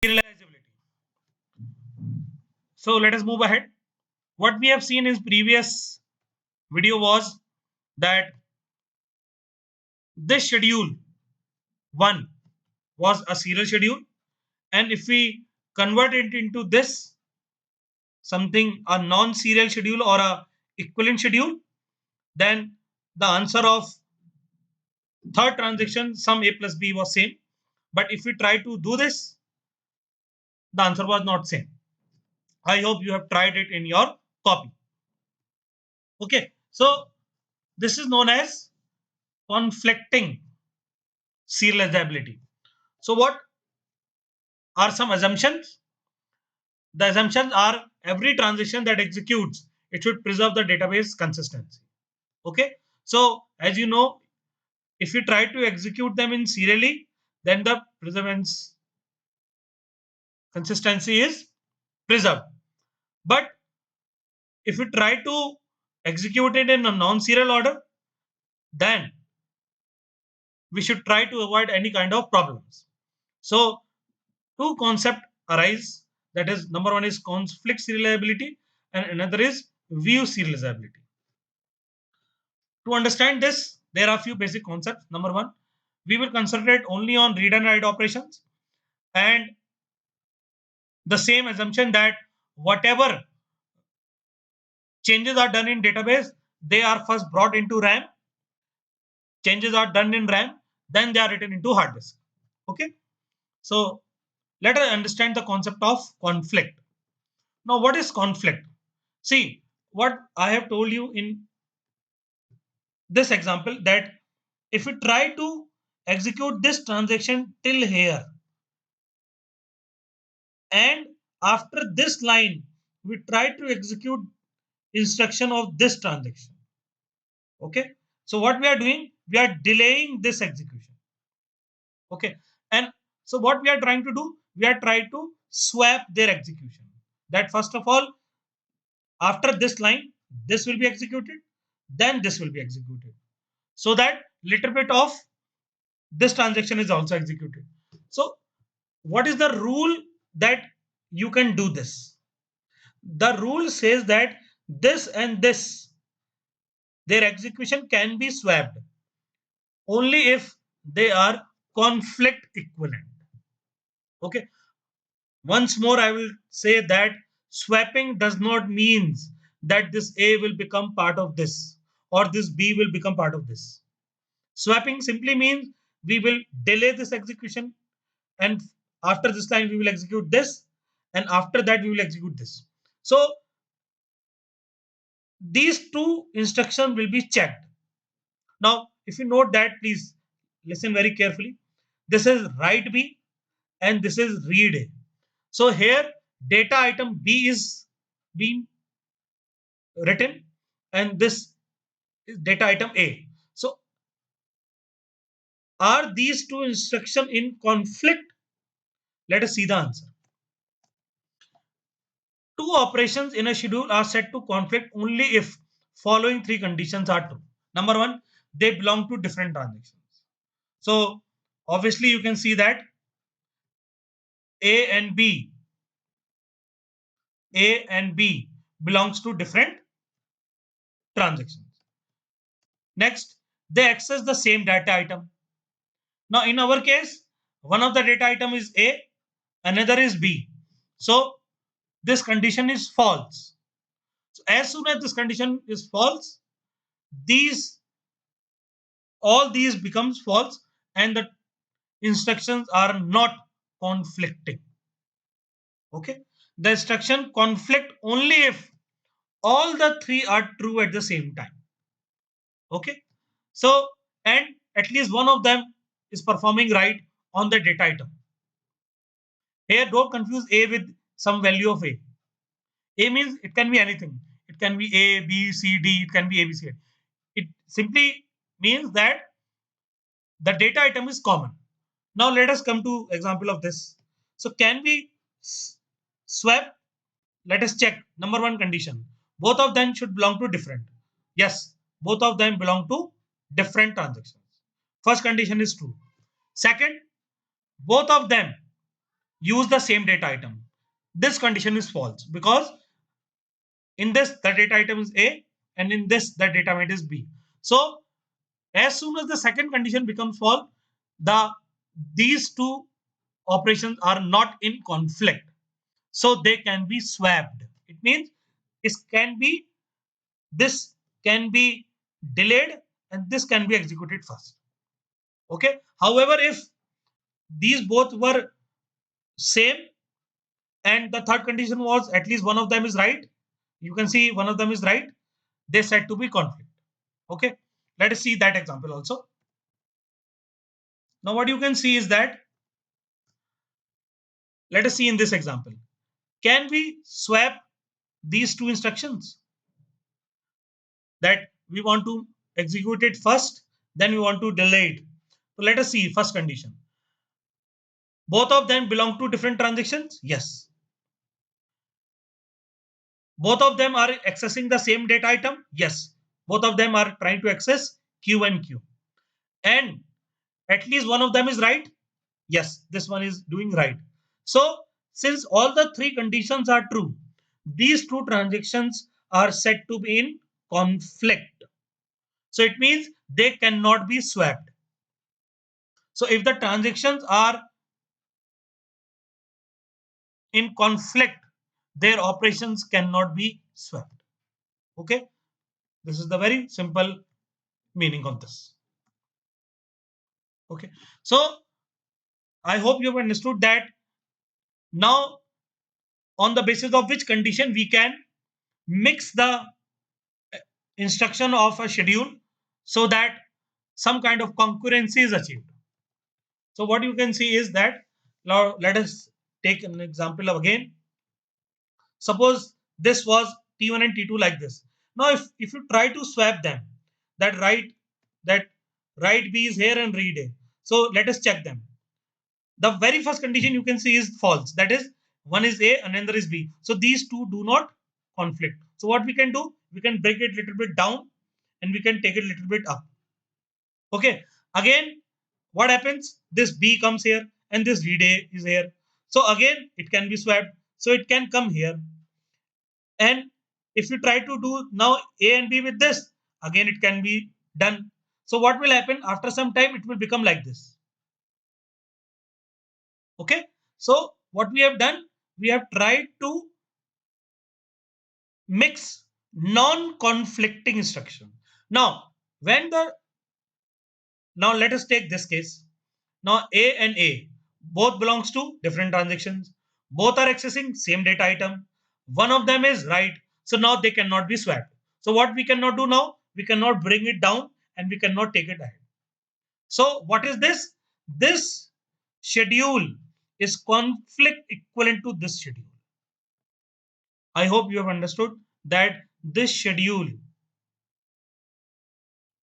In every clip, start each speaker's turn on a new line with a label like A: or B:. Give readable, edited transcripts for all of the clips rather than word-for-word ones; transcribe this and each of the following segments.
A: serializability. So let us move ahead. What we have seen in previous video was that this schedule 1 was a serial schedule, and if we convert it into this something a non-serial schedule or a equivalent schedule, then the answer of third transaction sum a plus b was same. But if we try to do this, the answer was not same. I hope you have tried it in your copy. Okay, so this is known as conflicting serializability. So what are some assumptions? The assumptions are every transaction that executes, it should preserve the database consistency. Okay, so as you know, if you try to execute them in serially, then the preservance consistency is preserved. But if you try to execute it in a non-serial order, then we should try to avoid any kind of problems. So two concepts arise. That is, number one is conflict serializability, and another is view serializability. To understand this, there are a few basic concepts. Number one, we will concentrate only on read and write operations, and the same assumption that whatever changes are done in database, they are first brought into RAM. Changes are done in RAM, then they are written into hard disk. Okay, so let us understand the concept of conflict. Now, what is conflict? See, what I have told you in this example, that if we try to execute this transaction till here, and after this line we try to execute instruction of this transaction. Okay, so what we are doing, we are delaying this execution. Okay, and so what we are trying to do, we are trying to swap their execution. That first of all, after this line, this will be executed, then this will be executed, so that little bit of this transaction is also executed. So what is the rule that you can do this? The rule says that this and this, their execution can be swapped only if they are conflict equivalent. Okay, once more I will say that swapping does not mean that this a will become part of this or this b will become part of this. Swapping simply means we will delay this execution, and after this line we will execute this, and after that we will execute this. So these two instructions will be checked. Now if you note that, please listen very carefully. This is write b and this is read a. So here data item b is being written, and this is data item a. So are these two instructions in conflict? Let us see the answer. Two operations in a schedule are set to conflict only if following three conditions are true. Number one, they belong to different transactions. So obviously you can see that A and B, A and B belongs to different transactions. Next, they access the same data item. Now in our case, one of the data item is A, another is B. So this condition is false. So as soon as this condition is false, these all these becomes false, and the instructions are not conflicting. Okay, the instruction conflict only if all the three are true at the same time. Okay, so and at least one of them is performing right on the data item. Here don't confuse a with some value of a means it can be anything. It can be a b c d, it can be a b c. It simply means that the data item is common. Now let us come to example of this. So can we swap? Let us check. Number one condition. Both of them should belong to different. Yes, both of them belong to different transactions. First condition is true. Second, both of them use the same data item. This condition is false because in this the data item is A and in this the data item is B. So as soon as the second condition becomes false, these two operations are not in conflict, so they can be swapped. It means this can be delayed and this can be executed first. Okay. However, if these both were same and the third condition was at least one of them is right, you can see one of them is right, they said to be conflict. Okay. Let us see that example also. Now what you can see is that, let us see in this example, can we swap these two instructions that we want to execute it first, then we want to delay it. So let us see first condition. Both of them belong to different transactions. Yes. Both of them are accessing the same data item. Yes. Both of them are trying to access Q and Q. And at least one of them is right. Yes, this one is doing right. So since all the three conditions are true, these two transactions are said to be in conflict. So it means they cannot be swapped. So if the transactions are in conflict, their operations cannot be swapped. Okay. This is the very simple meaning of this. Okay. So I hope you have understood that. Now, on the basis of which condition we can mix the instruction of a schedule so that some kind of concurrency is achieved. So what you can see is that, now let us take an example of again. Suppose this was T1 and T2 like this. Now if you try to swap them, that write B is here and read A. So let us check them. The very first condition you can see is false. That is, one is A and another is B. So these two do not conflict. So what we can do, we can break it a little bit down and we can take it a little bit up. Okay. Again, what happens? This B comes here and this read A is here. So again, it can be swapped. So it can come here. And if you try to do now A and B with this, again it can be done. So what will happen? After some time, it will become like this. Okay. So what we have done, we have tried to mix non-conflicting instruction. Now, now let us take this case. Now A and A both belongs to different transactions. Both are accessing same data item. One of them is right. So now they cannot be swapped. So what we cannot do now? We cannot bring it down and we cannot take it ahead. So what is this? This schedule is conflict equivalent to this schedule. I hope you have understood that this schedule,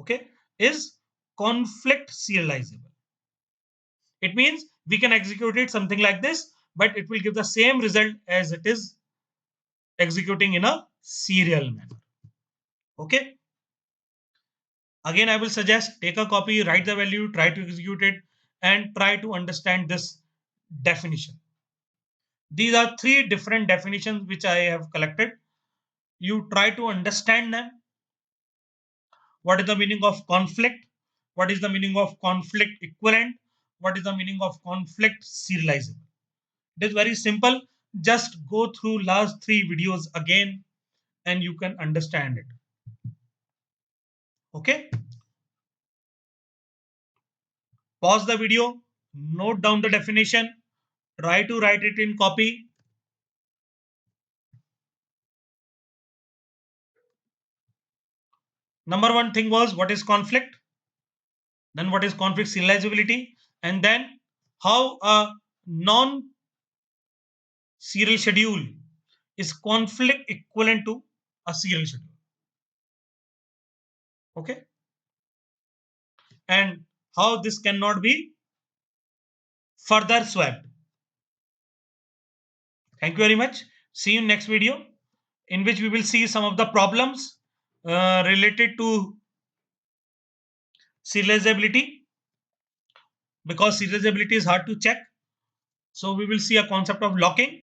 A: okay, is conflict serializable. It means we can execute it something like this, but it will give the same result as it is executing in a serial manner. Okay. Again, I will suggest take a copy, write the value, try to execute it, and try to understand this definition. These are three different definitions which I have collected. You try to understand them. What is the meaning of conflict? What is the meaning of conflict equivalent? What is the meaning of conflict serializable? It is very simple. Just go through last three videos again and you can understand it. Okay. Pause the video, note down the definition, try to write it in copy. Number one thing was what is conflict, then what is conflict serializability, and then how a non serial schedule is conflict equivalent to a serial schedule. Okay. And how this cannot be further swapped. Thank you very much. See you in next video, in which we will see some of the problems related to serializability, because serializability is hard to check. So we will see a concept of locking.